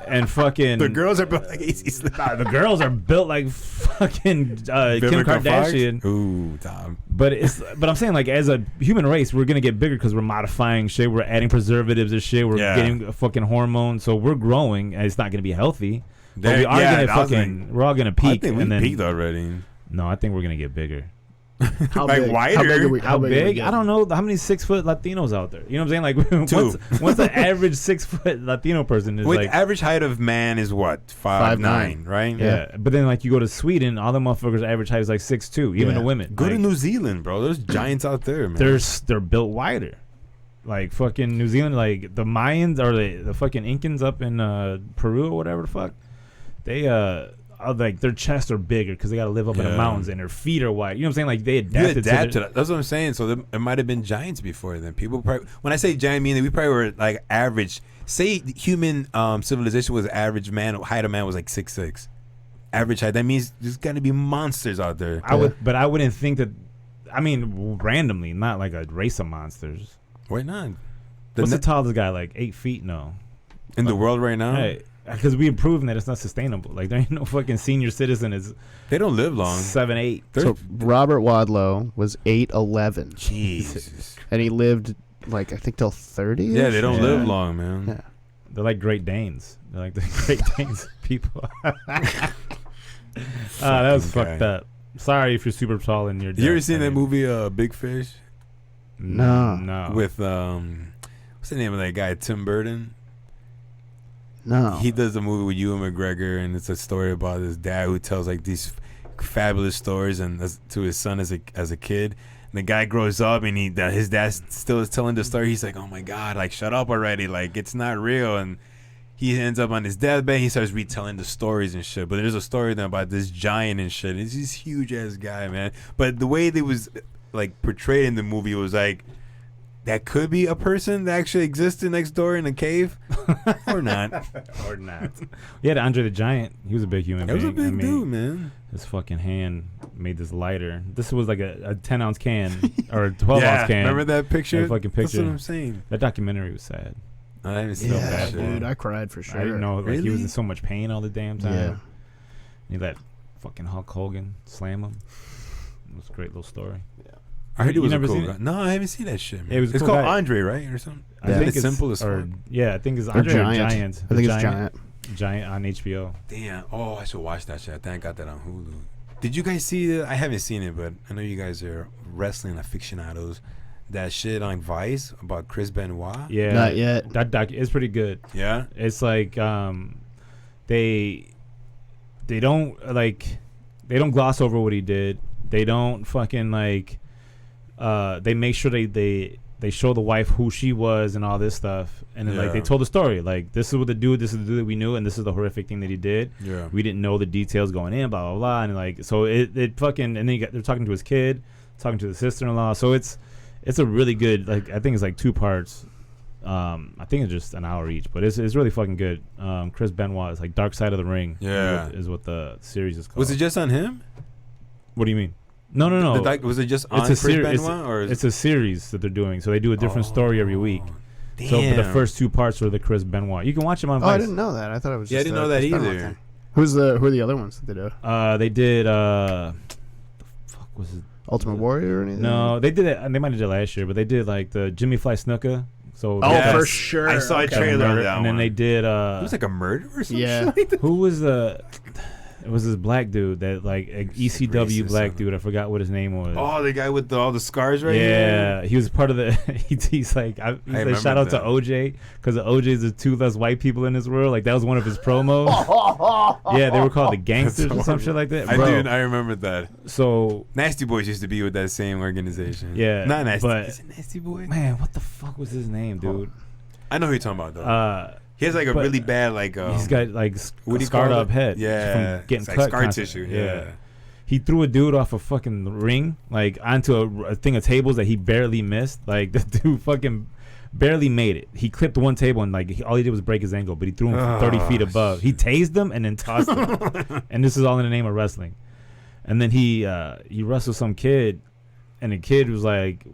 and fucking The girls are built like AC the girls are built like fucking Kim Kardashian. Ooh, Tom. But I'm saying like as a human race, we're gonna get bigger because we're modifying shit. We're adding preservatives and shit. We're Yeah. getting a fucking hormone, so we're growing, and it's not gonna be healthy. But There- we are yeah, gonna I was fucking. We're all gonna peak, I think we and then peaked already. no, I think we're gonna get bigger. How Like big? wider? How big are we? How big are we big? I getting? don't know. How many 6-foot Latinos out there? You know what I'm saying? Like, Two. what's the average 6-foot Latino person is Wait, like? the average height of man is what? 5'9", right? Yeah, but then like you go to Sweden, all the motherfuckers' average height is like 6'2", even Yeah. the women. Go like, to New Zealand, bro. There's giants out there, man. they're built wider. Like fucking New Zealand, like the Mayans or the fucking Incans up in Peru or whatever the fuck. They are like their chests are bigger because they got to live up in the Yeah. mountains and their feet are wide. You know what I'm saying? Like they You adapted adapt to to that. That's what I'm saying. So it might have been giants before then. People probably, when I say giant, meaning we probably were like average. Say human civilization was average man height of man was like 6'6". Average height. That means there's got to be monsters out there. I wouldn't think that. I mean, randomly, not like a race of monsters. Why not? What's the tallest guy? Like 8 feet? No. In the world right now, Hey, because we've proven that it's not sustainable. Like there ain't no fucking senior citizen is they don't live long. 7'8". So Robert Wadlow was 8'11", Jesus. and he lived like I think till 30. Yeah, they don't Yeah. live long, man. Yeah. They're like Great Danes. They're like the Great Danes people. That was Fucking fucked guy. up. Sorry if you're super tall and you're. You ever deaf. seen I that mean, movie, Big Fish? No. No. With what's the name of that guy? Tim Burton. No. He does a movie with Ewan McGregor, and it's a story about his dad who tells like these fabulous stories and to his son as a kid. And the guy grows up, and his dad still is telling the story. He's like, "Oh my god, like shut up already! Like it's not real." And he ends up on his deathbed. He starts retelling the stories and shit. But there's a story then about this giant and shit. It's this huge ass guy, man. But the way they was like portrayed in the movie was like, that could be a person that actually existed next door in a cave, or not. or not. Yeah, Andre the Giant. He was a big human That was being. a big dude, man. His fucking hand made this lighter. This was like a 10-ounce can or a 12-ounce can. Remember that picture? That fucking That's picture. what I'm saying. That documentary was sad. I haven't seen Yeah, that shit. dude, I cried for I sure. didn't know like he was Really? in so much pain all the damn time. Yeah. He let fucking Hulk Hogan slam him. It was a great little story. Yeah. I heard he was a cool guy. It? No, I haven't seen that shit, man. Yeah, it's cool called guy. Andre, right? Or something? I think it's simple as fuck. Yeah, I think it's Andre or Giant. I think it's Giant. Giant on HBO. Damn. Oh, I should watch that shit. I think I got that on Hulu. Did you guys see it? I haven't seen it, but I know you guys are wrestling aficionados. That shit on Vice about Chris Benoit. Yeah, not yet. That doc is pretty good. Yeah, it's like they don't gloss over what he did. They don't fucking like. They make sure they show the wife who she was and all this stuff, and then like they told the story. Like, this is what the dude that we knew, and this is the horrific thing that he did. Yeah, we didn't know the details going in, blah blah blah, and like so it fucking, and then they're talking to his kid, talking to the sister-in-law. So it's a really good, like, I think it's like 2 parts. I think it's just an hour each, but it's really fucking good. Chris Benoit is like Dark Side of the Ring. Yeah, is what the series is called. Was it just on him? What do you mean? No. Was it just on Chris Benoit, or it's a series that they're doing? So they do a different story every week. Damn. So but the first 2 parts are the Chris Benoit. You can watch them on Vice. I didn't know that. I thought it was. Yeah, just I didn't know that either. Who are the other ones that they do? They did. The fuck was it? Ultimate Warrior or anything? No, they did it. They might have did it last year, but they did like the Jimmy Fly Snuka. So for sure. I saw a trailer of that and one. then they did. It was like a murder or something. Yeah. Like that. Who was the? It was this black dude that like ECW black dude. I forgot what his name was. Oh, the guy with all the scars right here. Yeah, he was part of the. He's like, shout out to OJ, because OJ is the 2 less white people in this world. Like, that was one of his promos. Yeah, they were called the Gangsters or some shit like that. I remember that. So Nasty Boys used to be with that same organization. Yeah, not Nasty. but is it Nasty Boy? Man, what the fuck was his name, dude? I know who you're talking about though. He has like a really bad like. He's got like a scarred up head. Yeah, from getting it's cut. Like scar constantly. tissue. Yeah. He threw a dude off a fucking ring, like onto a thing of tables that he barely missed. Like, the dude fucking barely made it. He clipped one table and like all he did was break his ankle, but he threw him 30 feet above. He tased him and then tossed him. And this is all in the name of wrestling. And then he wrestled some kid, and the kid was like,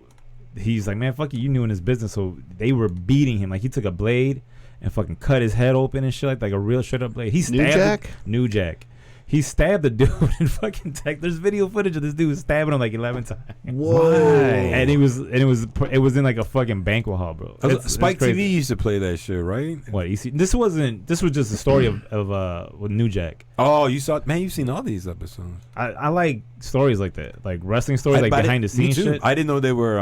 he's like, man, fuck you knew in his business. So they were beating him. Like, he took a blade and fucking cut his head open and shit, like a real straight up blade. He stabbed New Jack. He stabbed the dude in fucking tech. There's video footage of this dude stabbing him like 11 times. Whoa! And it was in like a fucking banquet hall, bro. Spike TV used to play that shit, right? What? This was just the story of with New Jack. Oh, you saw? Man, you've seen all these episodes. I like stories like that, like wrestling stories, like behind the scenes shit. I didn't know they were.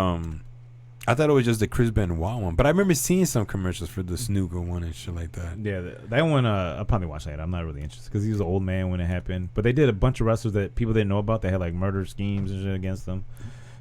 I thought it was just the Chris Benoit one, but I remember seeing some commercials for the snooker one and shit like that. Yeah, that one I'll probably watch that. I'm not really interested because he was an old man when it happened. But they did a bunch of wrestlers that people didn't know about. They had like murder schemes and shit against them.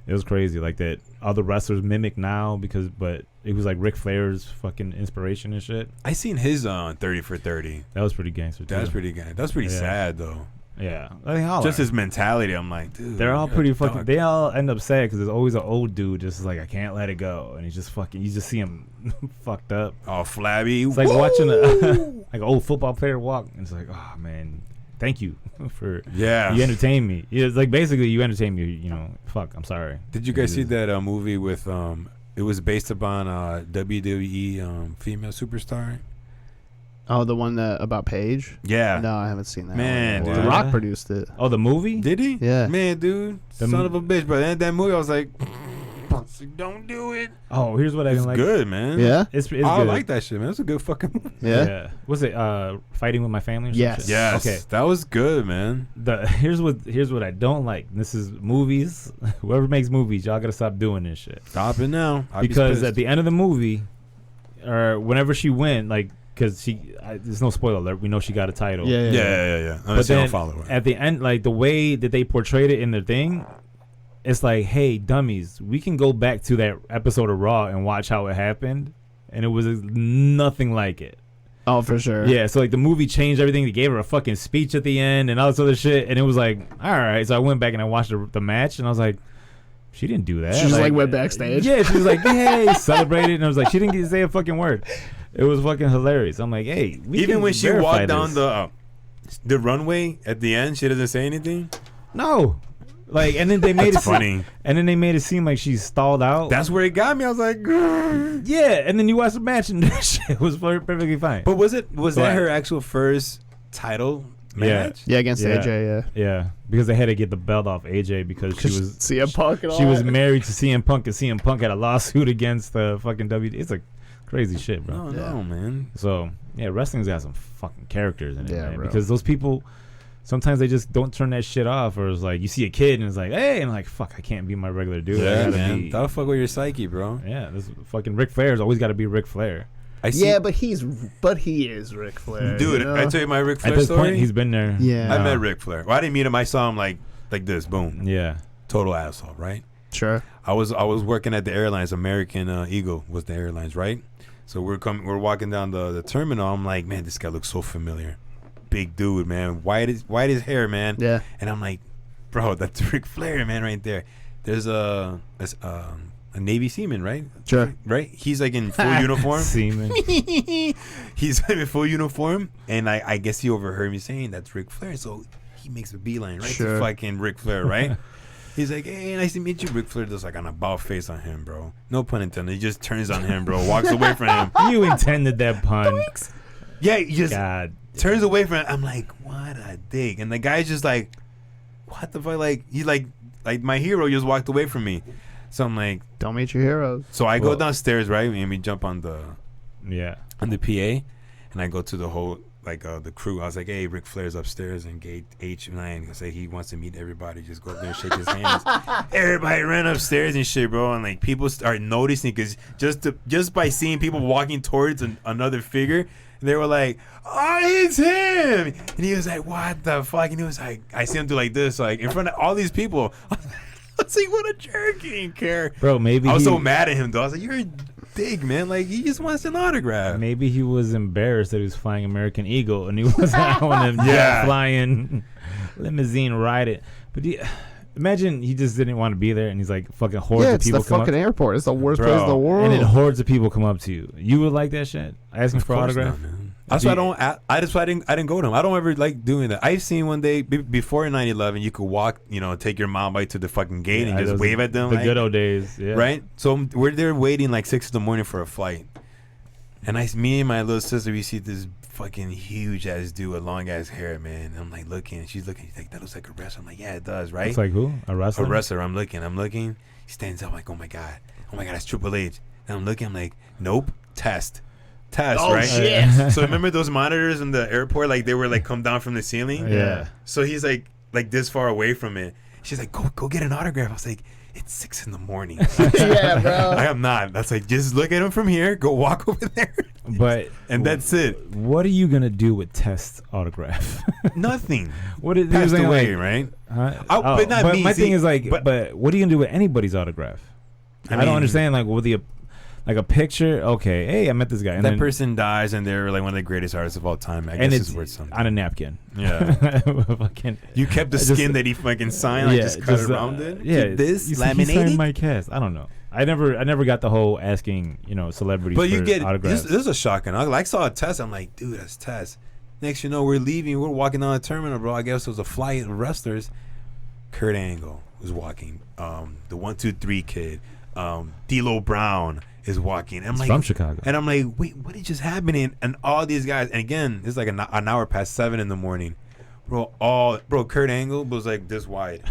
It was crazy, like that. Other wrestlers mimic now but it was like Ric Flair's fucking inspiration and shit. I seen his 30 for 30. That was pretty gangster. That was pretty good. That was pretty sad though. Yeah, I think just his mentality. I'm like, dude, they're all pretty fucking. They all end up sad because there's always an old dude just like, I can't let it go, and he's just fucking. You just see him fucked up, all flabby. It's like watching like an old football player walk, and it's like, oh man, thank you for you entertain me. Yeah, it's like basically you entertain me. You know, fuck, I'm sorry. Did you guys see that movie with It was based upon WWE female superstar. Oh, the one about Paige? Yeah. No, I haven't seen that. Man, one. dude. The Rock produced it. Oh, the movie? Did he? Yeah. Man, dude. Son of a bitch. But that movie, I was like, don't do it. Oh, here's what I didn't like. It's good, man. Yeah? It's I good. like that shit, man. It's a good fucking movie. Yeah? Was it Fighting with My Family or yes. something? Yes. Okay. That was good, man. Here's what I don't like. This is movies. Whoever makes movies, y'all gotta stop doing this shit. Stop it now. Because at the end of the movie, or whenever she went, like, because there's no spoiler alert. We know she got a title. Yeah. But then at the end, like the way that they portrayed it in the thing, it's like, hey, dummies, we can go back to that episode of Raw and watch how it happened, and it was nothing like it. Oh, for sure. Yeah, so like the movie changed everything. They gave her a fucking speech at the end and all this other shit, and it was like, all right. So I went back and I watched the match, and I was like, she didn't do that. She just like went backstage. Yeah, she was like, hey, celebrated, and I was like, she didn't get to say a fucking word. It was fucking hilarious. I'm like, hey, even when she walked down the runway at the end, she doesn't say anything. No, like, and then they made it funny. And then they made it seem like she stalled out. That's where it got me. I was like, yeah. And then you watch the match and shit was perfectly fine. But was that her actual first title match? Yeah, against AJ. Yeah, because they had to get the belt off AJ because she was CM Punk and all she was that. married to CM Punk, and CM Punk had a lawsuit against the fucking WWE. It's like crazy shit, bro. No, man. So yeah, wrestling's got some fucking characters in it, man. bro. Because those people, sometimes they just don't turn that shit off, or it's like you see a kid and it's like, hey, and like, fuck, I can't be my regular dude. I Yeah, gotta man. be- That'll fuck with your psyche, bro. yeah, this fucking Ric Flair's always got to be Ric Flair. I see. Yeah, but he is Ric Flair. Dude, you know? I tell you my Ric At Flair this story. point, he's been there. Yeah. I met Ric Flair. Well, I didn't meet him. I saw him like this. Boom. Yeah. Total asshole, right? Sure. I was working at the airlines. American Eagle was the airlines, right? So we're walking down the terminal. I'm like, man, this guy looks so familiar. Big dude, man. White as hair, man. Yeah. And I'm like, bro, that's Ric Flair, man, right there. There's a Navy seaman, right? Sure. Right? He's like in full uniform. Seaman. He's in full uniform, and I guess he overheard me saying that's Ric Flair, so he makes a beeline right Sure. to fucking Ric Flair, right? He's like, hey, nice to meet you. Ric Flair does like an about face on him, bro. No pun intended. He just turns on him, bro. Walks away from him. You intended that pun. Yeah, he just God. turns away from him. I'm like, what a dick. And the guy's just like, what the fuck? Like, he like my hero just walked away from me. So I'm like, Don't meet your heroes. so I go Well- downstairs, right? And we jump on the PA, and I go to the whole the crew. I was like, hey, Ric Flair's upstairs in gate H9. I say he wants to meet everybody. Just go up there and shake his hands. Everybody ran upstairs and shit, bro. And like people start noticing because just by seeing people walking towards another figure, they were like, oh, it's him. And he was like, what the fuck? And he was like, I see him do like this, like in front of all these people. I was like, what a jerk. He didn't care. Bro, maybe I was he, so mad at him, though. I was like, you're a dick, man. Like, he just wants an autograph. maybe he was embarrassed that he was flying American Eagle and he wasn't on a Yeah. flying limousine ride it. But imagine he just didn't want to be there and he's like fucking hordes Yeah, of it's people the come fucking up. airport. It's the worst Bro. place in the world. And then hordes of people come up to you. You would like that shit? Asking Of for course autograph? not, man. That's why I didn't go to him. I don't ever like doing that. I've seen one day before 9/11, you could walk, take your mom bike to the fucking gate and just those wave at them, The like, good old days. Yeah. right? So we're there waiting like 6 a.m. for a flight, and me and my little sister, we see this fucking huge ass dude with long ass hair, man. And I'm like looking, she's looking, she's like, that looks like a wrestler. I'm like, yeah, it does, right? It's like who? A wrestler? A wrestler. I'm looking. He stands up like, oh my god, that's Triple H. And I'm looking. I'm like, nope. Test, Oh, right? shit. So remember those monitors in the airport? Like they were like come down from the ceiling. Yeah. So he's like this far away from it. She's like, go get an autograph. I was like, it's 6 a.m. Yeah, bro. I am not. That's like, just look at him from here. Go walk over there. But And that's it. what are you gonna do with Test's autograph? Nothing. What is Passed like, away, right? Huh? But not me, My see, thing is like, but- but what are you gonna do with anybody's autograph? I mean, don't understand. Like, with like a picture. Okay, hey, I met this guy. And that then, person dies, and they're like one of the greatest artists of all time. I and guess it's it's worth something. on a napkin. Yeah. Fucking, You kept the Just- skin that he fucking signed, like just cut it around it. Yeah, Keep this he laminated. signed my cast. I don't know. I never got the whole asking, celebrities But for you get autographs. this is a shocking. I saw a test. I'm like, dude, that's Tess. Next, we're leaving. We're walking down the terminal, bro. I guess it was a flight of wrestlers. Kurt Angle was walking. The 1, 2, 3 kid. D'Lo Brown is walking. I'm He's like, from Chicago. and I'm like, wait, what is just happening? And all these guys. And again, it's like an hour past 7 in the morning. Bro, Kurt Angle was like this wide.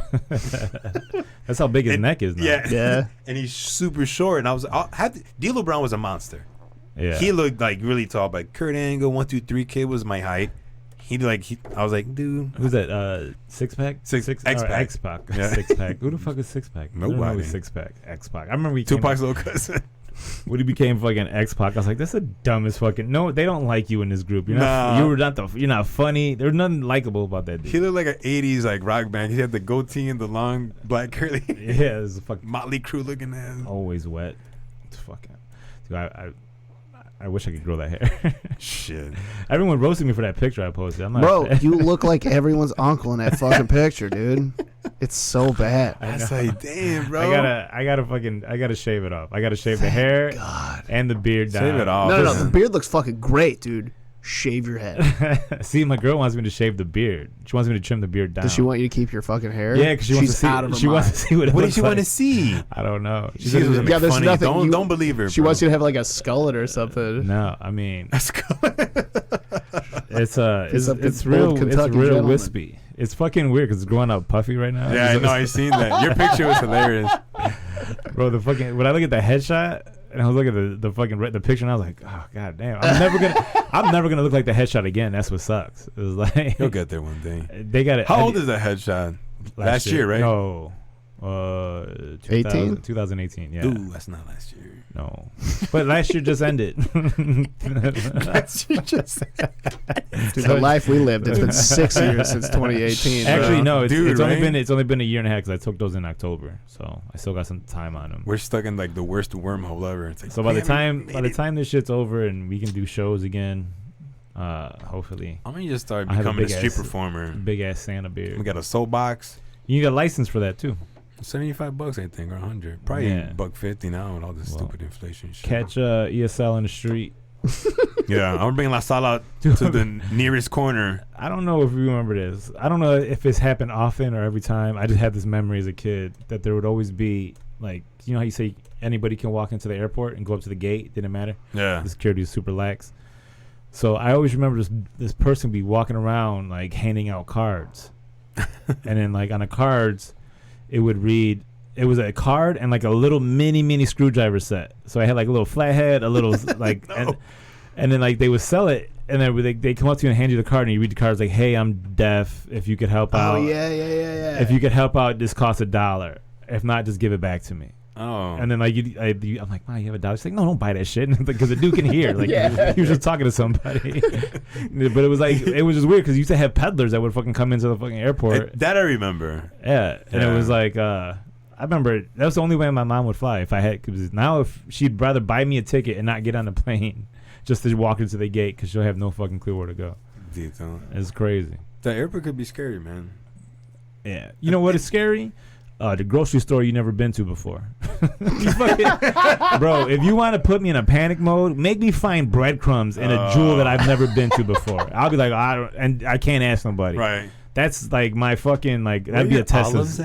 That's how big his neck is now. Yeah, Yeah. and he's super short. And I was, D'Lo Brown was a monster. Yeah. He looked like really tall, but Kurt Angle 1, 2, 3 kid was my height. I was like, dude, Who's that? Six Pack? X-Pac. X-Pac. Yeah. Six Pack. Who the fuck is Six Pack? Nobody. Six Pack. X-Pac. I remember he came Tupac's little cousin. when he became fucking X-Pac. I was like, that's the dumbest fucking. No, they don't like you in this group. You're not funny. There's nothing likable about that dude. He looked like an 80s like rock band. He had the goatee and the long black curly. Yeah, it's a fucking Motley Crue looking ass. always wet. It's fucking. Dude, I wish I could grow that hair. Shit. Everyone roasted me for that picture I posted. I'm not Bro, you look like everyone's uncle in that fucking picture, dude. It's so bad. I was like, damn, bro. I gotta shave it off. I gotta shave the hair and the beard down. Shave it off. No, the beard looks fucking great, dude. Shave your head. See, my girl wants me to shave the beard. She wants me to trim the beard down. Does she want you to keep your fucking hair? Yeah, because she wants to see. out of her She wants to mind. see what it What looks does she want to like. see? I don't know. She She said was it was- Yeah, there's funny. nothing- Don't believe her. She bro. wants you to have like a skullet or something. no, I mean, That's cool. it it's real wispy. It's fucking weird because it's growing up puffy right now. Yeah, I know. I seen that. Your picture was hilarious, bro. When I look at the headshot and I was looking at the picture and I was like, oh god damn, I'm never gonna look like the headshot again. That's what sucks. It was like you'll get there one day. They got it. How old is that headshot? Last year, right? No, 18? 2018. Yeah. Ooh, that's not last year. No, but last year just ended. Last year just. Dude, the life we lived. It's been 6 years since 2018. Actually, no. It's right? only been a year and a half because I took those in October, so I still got some time on them. We're stuck in like the worst wormhole ever. It's like, so by the time this shit's over and we can do shows again, hopefully. I'm gonna just start becoming a street performer. Big ass Santa beard. We got a soapbox. You got a license for that too. $75, I think, or $100. Probably $1.50 now with all this stupid inflation shit. Catch Iasel in the street. Yeah, I'm gonna bring La Sala to the nearest corner. I don't know if you remember this. I don't know if it's happened often or every time. I just had this memory as a kid that there would always be like, you know how you say anybody can walk into the airport and go up to the gate? Didn't matter. Yeah. The security is super lax. So I always remember this person be walking around like handing out cards, and then like on the cards, it would read. It was a card and like a little mini screwdriver set. So I had like a little flathead, a little like, no. and then like they would sell it, and then they come up to you and hand you the card, and you read the cards like, "Hey, I'm deaf. If you could help out, yeah. If you could help out, this costs $1. If not, just give it back to me." Oh. And then like I'm like, "Wow, you have $1?" She's like, "No, don't buy that shit," because the dude can hear. Like he was just talking to somebody. But it was just weird because you used to have peddlers that would fucking come into the fucking airport. That I remember. Yeah, and it was like. I remember that was the only way my mom would fly if I had. Cause now, if she'd rather buy me a ticket and not get on the plane, just to walk into the gate, because she'll have no fucking clue where to go. It's crazy. The airport could be scary, man. Yeah, you know what is scary? The grocery store you never been to before. Bro, if you want to put me in a panic mode, make me find breadcrumbs in a jewel that I've never been to before. I'll be like, I can't ask somebody. Right. That's like my fucking that'd be a test.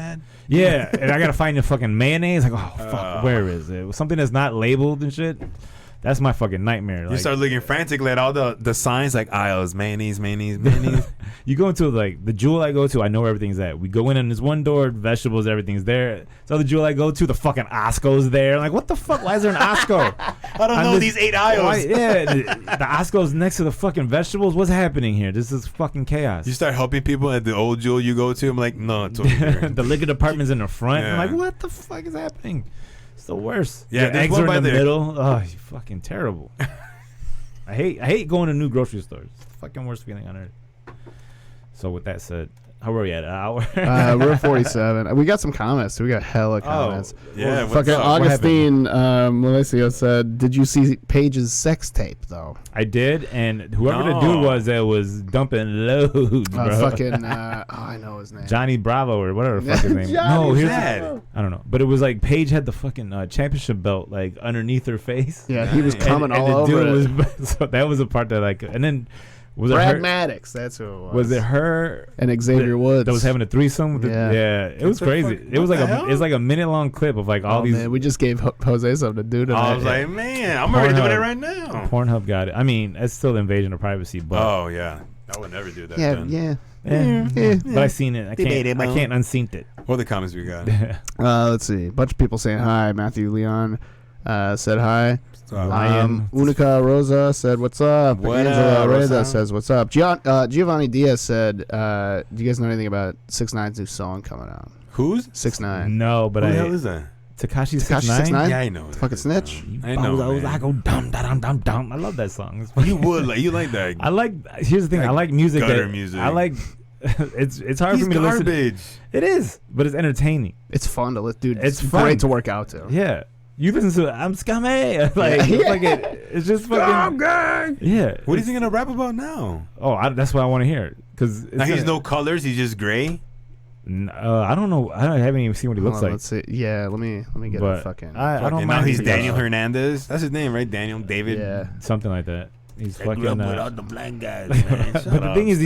Yeah, and I gotta find the fucking mayonnaise. Like, oh fuck, where is it? Something that's not labeled and shit. That's my fucking nightmare. You start looking frantically at all the signs like aisles, mayonnaise. You go into like the jewel I go to, I know where everything's at. We go in and there's one door, vegetables, everything's there. So the jewel I go to, the fucking Osco's there. I'm like, what the fuck? Why is there an Osco? I don't know these 8 aisles. The Osco's next to the fucking vegetables. What's happening here? This is fucking chaos. You start helping people at the old jewel you go to. I'm like, no, it's over here. The liquor department's in the front. Yeah. I'm like, what the fuck is happening? It's the worst. Yeah, the eggs are in the middle. Oh, you fucking terrible. I hate going to new grocery stores. It's the fucking worst feeling on earth. So with that said, how are we at? An hour? We're at 47. We got some comments. We got hella comments. Yeah. Fucking Augustine Melissio said, "Did you see Paige's sex tape though?" I did, and whoever the dude was that was dumping loads, bro. Fucking I know his name. Johnny Bravo or whatever the fuck his name. No, here's I don't know, but it was like Paige had the fucking championship belt like underneath her face. Yeah, he was coming all over it. So that was a part that and then. Was Brad Maddox, that's who it was. Was it her and Xavier Woods that was having a threesome? Yeah, it was crazy. It was like a minute long clip of like all these. Man, we just gave Jose something to do tonight. I was like, man, I'm already doing it right now. Pornhub got it. I mean, it's still invasion of privacy, but yeah, I would never do that. Yeah. But I seen it. I can't unseen it. What are the comments we got? Let's see. A bunch of people saying hi. Matthew Leon said hi. Unica Rosa said, "What's up?" Angela Reza says, "What's up?" Giovanni Diaz said, "Do you guys know anything about 6ix9ine's new song coming out?" Who's 6ix9ine? No, but who the hell is that? Tekashi 6ix9ine? Yeah, I know. Fucking snitch. I know. I go dum dum dum dum. I love that song. You like that? I like. Here's the thing. I like music. Music. I like. It's hard for me to listen. It is, but it's entertaining. It's fun to listen, dude. It's great to work out to. Yeah. You listen to I'm scummy. It's just fucking. Yeah. What is he gonna rap about now? Oh, that's what I want to hear. Cause now he's no colors. He's just gray. I don't know. I haven't even seen what he looks like. Let's see. Yeah, let me get a fucking. I don't know. Now he's Daniel Hernandez. That's his name, right? Daniel David. Yeah, something like that. He's fucking. Without the black guys, man. But the thing is,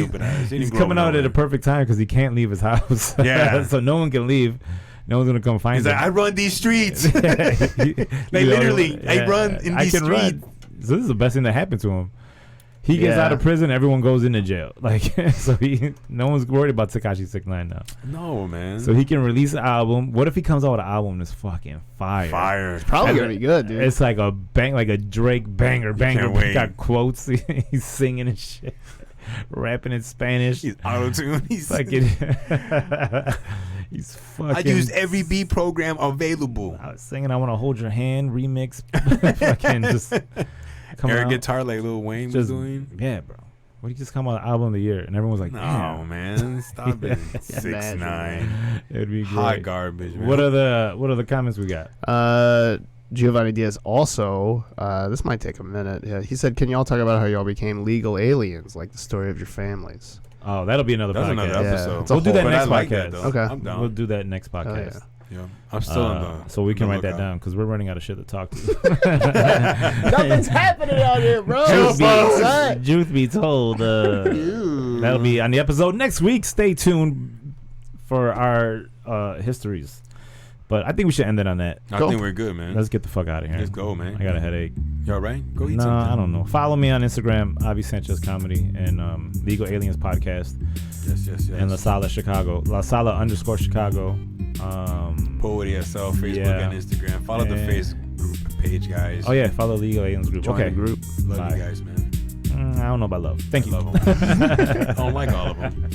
he's coming out at a perfect time because he can't leave his house. Yeah. So no one can leave. No one's gonna come find him. He's like, I run these streets. I run in these streets. So this is the best thing that happened to him. He gets out of prison, everyone goes into jail. Like, so no one's worried about Tekashi 6ix9ine now. No, man. So he can release an album. What if he comes out with an album that's fucking fire? Fire. It's probably gonna be good, dude. It's like a Drake banger. Wait. Got quotes. He's singing and shit, rapping in Spanish. He's auto-tuned. He's fucking. He's fucking. I used every beat program available. I was singing "I Want to Hold Your Hand" remix. Fucking just. Air guitar like Lil Wayne was doing. Yeah, bro. What do you just come out with album of the year and everyone's like, no, man, stop it. 6ix9ine. It'd be great. Hot garbage, man. What are the comments we got? Giovanni Diaz also, this might take a minute. Yeah, he said, "Can y'all talk about how y'all became legal aliens, like the story of your families?" Oh, that'll be another podcast. Another episode. We'll do that next like podcast. That, okay, I'm down. We'll do that next podcast. Yeah. Yeah, I'm still on the. So we can write that down because we're running out of shit to talk to. Nothing's happening out here, bro. Truth be told, that'll be on the episode next week. Stay tuned for our histories. But I think we should end it on that. I think we're good, man. Let's get the fuck out of here. Let's go, man. I got a headache. You all right? Go eat No, something. I don't know. Follow me on Instagram, Avi Sanchez Comedy, and Legal Aliens Podcast. Yes. And La Sala Chicago. La Sala _ Chicago. Poet Iasel, Facebook and Instagram. Follow the Facebook page, guys. Oh, yeah. Follow Legal Aliens Group. Join the group. Love you guys, man. I don't know about love. Thank you. Love them. I don't like all of them.